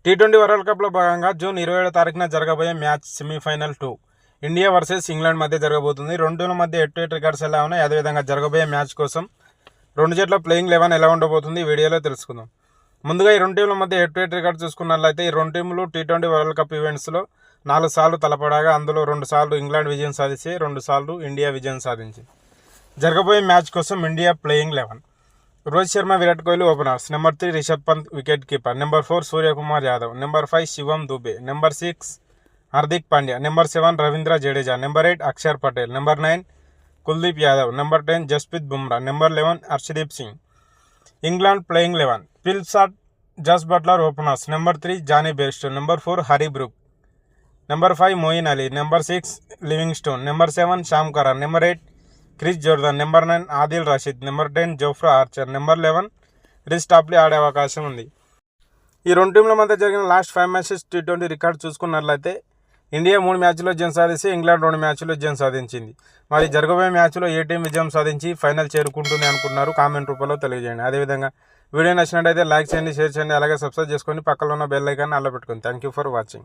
T20 world కప్లో భాగంగా June 27వ తారీఖున జరగబోయే match semi-final 2 India versus England మధ్య జరగబోతుంది. రెండు టీంల మధ్య హెడ్ టు హెడ్ రికార్డ్స్ ఎలా ఉన్నాయి, అదేవిధంగా జరగబోయే మ్యాచ్ కోసం రెండు జట్ల ప్లేయింగ్ 11 ఎలా ఉండబోతుంది ఈ వీడియోలో తెలుసుకుందాం. ముందుగా ఈ రెండు టీంల మధ్య హెడ్ టు హెడ్ రికార్డ్ చూసుకున్నట్లయితే ఈ రెండు టీంలు టీ20 వరల్డ్ కప్ ఈవెంట్స్లో 4 సార్లు తలపడగా అందులో 2 సార్లు ఇంగ్లాండ్ విజయం సాధించి 2 సార్లు ఇండియా విజయం సాధించింది. జరగబోయే మ్యాచ్ కోసం India playing 11: Rohit Sharma, Virat Kohli openers. Number 3 Rishabh Pant wicket keeper. Number 4 Suryakumar Yadav. Number 5 Shivam Dube. Number 6 Hardik Pandya. Number 7 Ravindra Jadeja. Number 8 Axar Patel. Number 9 Kuldeep Yadav. Number 10 Jasprit Bumrah. Number 11 Arshdeep Singh. England playing 11: Phil Salt, Jos Buttler openers. Number 3 Jonny Bairstow. Number 4 Harry Brook. Number 5 Moeen Ali. Number 6 Livingstone. Number 7 Sam Curran. Number 8 Chris Jordan. Number 9 Adil Rashid. Number 10 Jofra Archer. Number 11 Reece Topley ఆడే అవకాశం ఉంది. ఈ రెండు టీంల మధ్య జరిగిన last 5 matches టీ20 record చూసుకున్నట్లయితే ఇండియా 3 మ్యాచ్లో విజయం సాధించి ఇంగ్లాండ్ 2 మ్యాచ్లో విజయం సాధించింది. మరి జరగబోయే మ్యాచ్లో ఏ టీం విజయం సాధించి ఫైనల్ చేరుకుంటుంది అనుకుంటున్నారు కామెంట్ రూపంలో తెలియజేయండి. అదేవిధంగా వీడియో నచ్చినట్టయితే లైక్ చేయండి, షేర్ చేయండి, అలాగే సబ్స్క్రైబ్ చేసుకొని పక్కన ఉన్న బెల్ ఐకాన్ ఆన్లో పెట్టుకోండి. Thank you for watching.